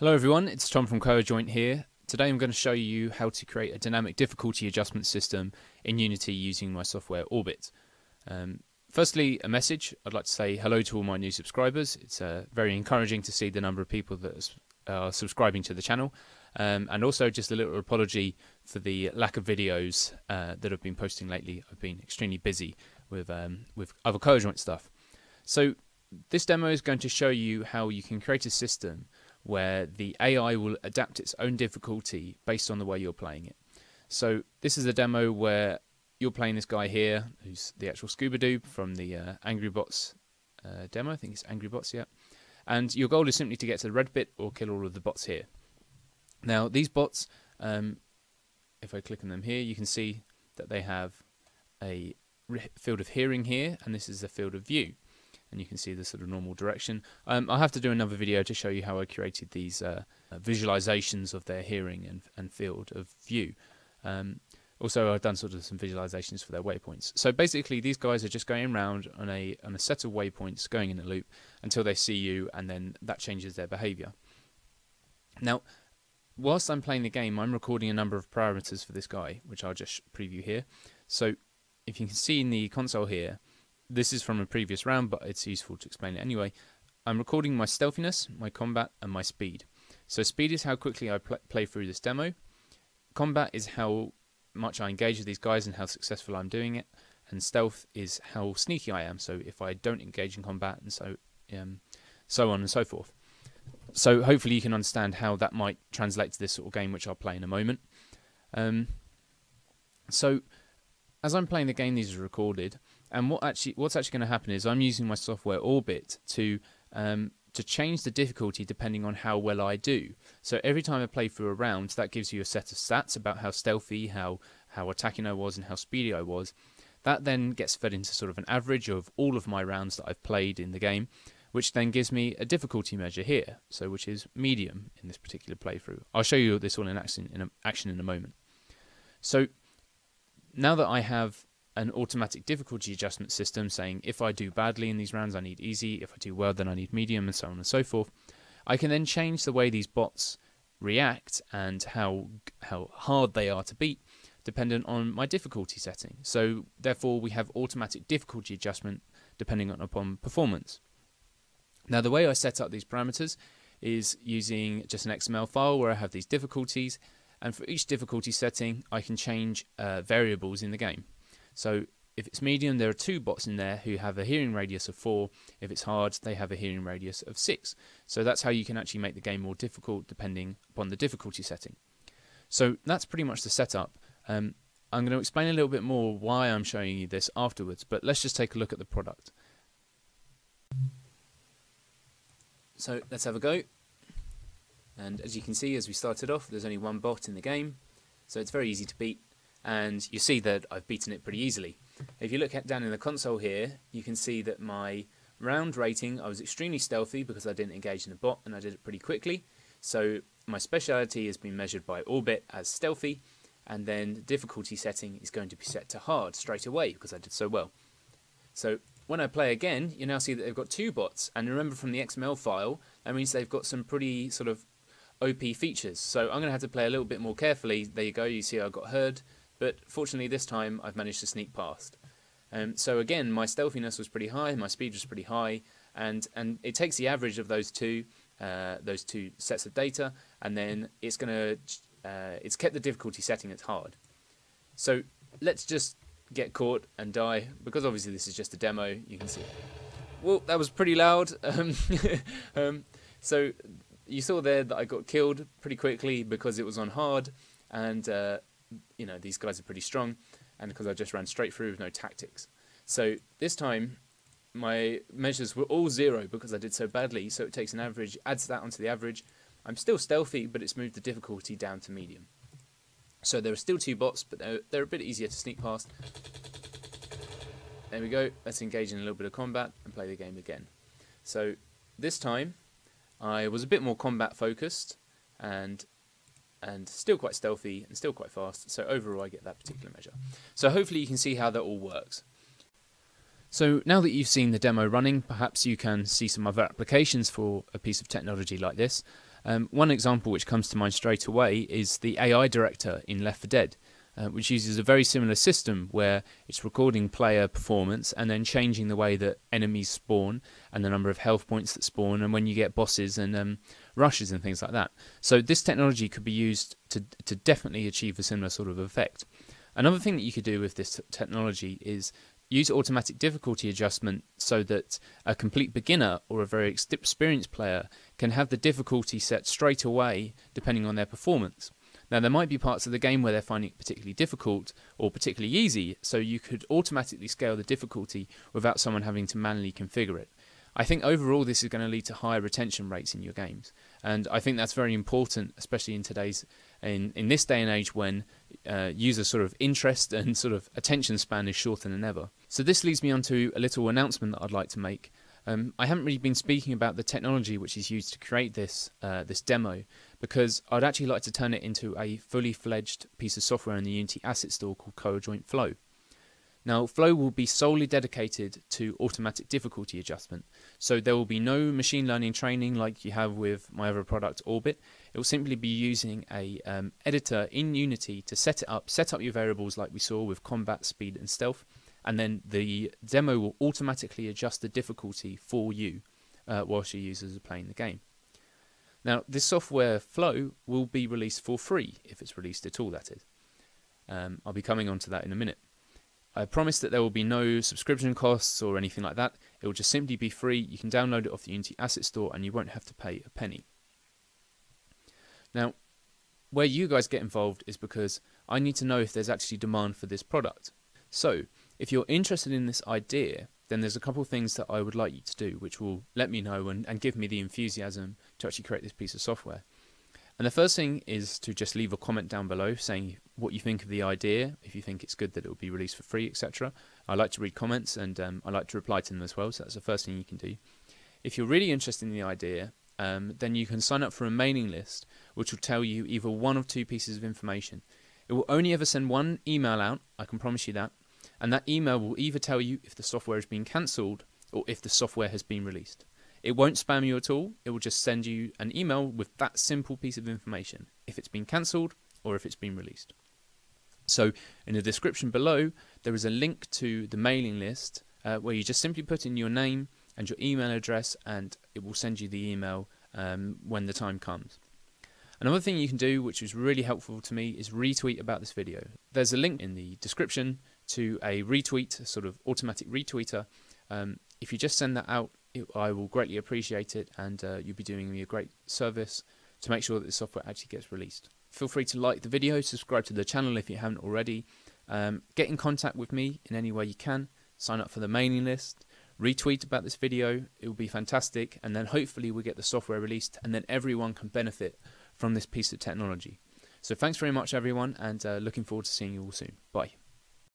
Hello everyone, it's Tom from coAdjoint here. Today I'm going to show you how to create a dynamic difficulty adjustment system in Unity using my software Orbit. Firstly, a message. I'd like to say hello to all my new subscribers. It's very encouraging to see the number of people that are subscribing to the channel. And also just a little apology for the lack of videos that I've been posting lately. I've been extremely busy with other coAdjoint stuff. So this demo is going to show you how you can create a system where the AI will adapt its own difficulty based on the way you're playing it. So this is a demo where you're playing this guy here, who's the actual Scuba Doob from the Angry Bots demo. I think it's Angry Bots, yeah. And your goal is simply to get to the red bit or kill all of the bots here. Now these bots, if I click on them here, you can see that they have a field of hearing here, and this is a field of view. And you can see the sort of normal direction. I'll have to do another video to show you how I created these visualizations of their hearing and field of view. Also, I've done sort of some visualizations for their waypoints. So basically, these guys are just going around on a set of waypoints, going in a loop until they see you, and then that changes their behavior. Now, whilst I'm playing the game, I'm recording a number of parameters for this guy, which I'll just preview here. So if you can see in the console here, this is from a previous round, but it's useful to explain it anyway. I'm recording my stealthiness, my combat, and my speed. So speed is how quickly I play through this demo. Combat is how much I engage with these guys and how successful I'm doing it. And stealth is how sneaky I am, so if I don't engage in combat, and so on and so forth. So hopefully you can understand how that might translate to this sort of game, which I'll play in a moment. So as I'm playing the game, these are recorded. And what's actually going to happen is I'm using my software Orbit to change the difficulty depending on how well I do. So every time I play through a round, that gives you a set of stats about how stealthy, how attacking I was, and how speedy I was. That then gets fed into sort of an average of all of my rounds that I've played in the game, which then gives me a difficulty measure here, so which is medium in this particular playthrough. I'll show you this all in action in a moment. So now that I have an automatic difficulty adjustment system saying if I do badly in these rounds I need easy, if I do well then I need medium, and so on and so forth, I can then change the way these bots react and how hard they are to beat dependent on my difficulty setting. So therefore we have automatic difficulty adjustment depending upon performance. Now the way I set up these parameters is using just an XML file where I have these difficulties, and for each difficulty setting I can change variables in the game. So if it's medium, there are 2 bots in there who have a hearing radius of 4. If it's hard, they have a hearing radius of 6. So that's how you can actually make the game more difficult depending upon the difficulty setting. So that's pretty much the setup. I'm going to explain a little bit more why I'm showing you this afterwards, but let's just take a look at the product. So let's have a go. And as you can see, as we started off, there's only 1 bot in the game, so it's very easy to beat. And you see that I've beaten it pretty easily. If you look down in the console here, you can see that my round rating, I was extremely stealthy because I didn't engage in the bot and I did it pretty quickly. So my speciality has been measured by Orbit as stealthy, and then the difficulty setting is going to be set to hard straight away because I did so well. So when I play again, you now see that they've got 2 bots, and remember from the XML file, that means they've got some pretty sort of OP features. So I'm going to have to play a little bit more carefully. There you go, you see I got heard. But fortunately this time I've managed to sneak past. So again, my stealthiness was pretty high, my speed was pretty high, and it takes the average of those two sets of data, and then it's kept the difficulty setting at hard. So let's just get caught and die, because obviously this is just a demo. You can see, well, that was pretty loud. So you saw there that I got killed pretty quickly because it was on hard, and you know, these guys are pretty strong, and because I just ran straight through with no tactics. So this time my measures were all 0 because I did so badly, so it takes an average, adds that onto the average. I'm still stealthy, but it's moved the difficulty down to medium. So there are still 2 bots, but they're a bit easier to sneak past. There we go, let's engage in a little bit of combat and play the game again. So this time I was a bit more combat focused, and still quite stealthy and still quite fast, so overall I get that particular measure. So hopefully you can see how that all works. So now that you've seen the demo running, perhaps you can see some other applications for a piece of technology like this. One example which comes to mind straight away is the AI director in Left 4 Dead, which uses a very similar system where it's recording player performance and then changing the way that enemies spawn and the number of health points that spawn and when you get bosses and rushes and things like that. So this technology could be used to definitely achieve a similar sort of effect. Another thing that you could do with this technology is use automatic difficulty adjustment so that a complete beginner or a very experienced player can have the difficulty set straight away depending on their performance. Now, there might be parts of the game where they're finding it particularly difficult or particularly easy, so you could automatically scale the difficulty without someone having to manually configure it. I think overall this is going to lead to higher retention rates in your games, and I think that's very important, especially in this day and age when user sort of interest and sort of attention span is shorter than ever. So this leads me on to a little announcement that I'd like to make. I haven't really been speaking about the technology which is used to create this demo, because I'd actually like to turn it into a fully fledged piece of software in the Unity asset store called coAdjoint Flow. Now, Flow will be solely dedicated to automatic difficulty adjustment, so there will be no machine learning training like you have with my other product, Orbit. It will simply be using a editor in Unity to set up your variables like we saw with combat, speed and stealth, and then the demo will automatically adjust the difficulty for you whilst your users are playing the game. Now, this software, Flow, will be released for free, if it's released at all, that is. I'll be coming on to that in a minute. I promise that there will be no subscription costs or anything like that. It will just simply be free. You can download it off the Unity Asset Store and you won't have to pay a penny. Now, where you guys get involved is because I need to know if there's actually demand for this product. So, if you're interested in this idea, then there's a couple of things that I would like you to do, which will let me know and give me the enthusiasm to actually create this piece of software. And the first thing is to just leave a comment down below saying what you think of the idea, if you think it's good that it will be released for free, etc. I like to read comments and I like to reply to them as well, so that's the first thing you can do. If you're really interested in the idea, then you can sign up for a mailing list which will tell you either one of two pieces of information. It will only ever send one email out, I can promise you that, and that email will either tell you if the software has been cancelled or if the software has been released. It won't spam you at all, it will just send you an email with that simple piece of information, if it's been cancelled or if it's been released. So in the description below there is a link to the mailing list where you just simply put in your name and your email address and it will send you the email when the time comes. Another thing you can do, which is really helpful to me, is retweet about this video. There's a link in the description to a retweet, a sort of automatic retweeter. If you just send that out, I will greatly appreciate it, and you'll be doing me a great service to make sure that the software actually gets released. Feel free to like the video, subscribe to the channel if you haven't already, get in contact with me in any way you can, sign up for the mailing list, retweet about this video, it will be fantastic, and then hopefully we'll get the software released and then everyone can benefit from this piece of technology. So thanks very much everyone, and looking forward to seeing you all soon. Bye.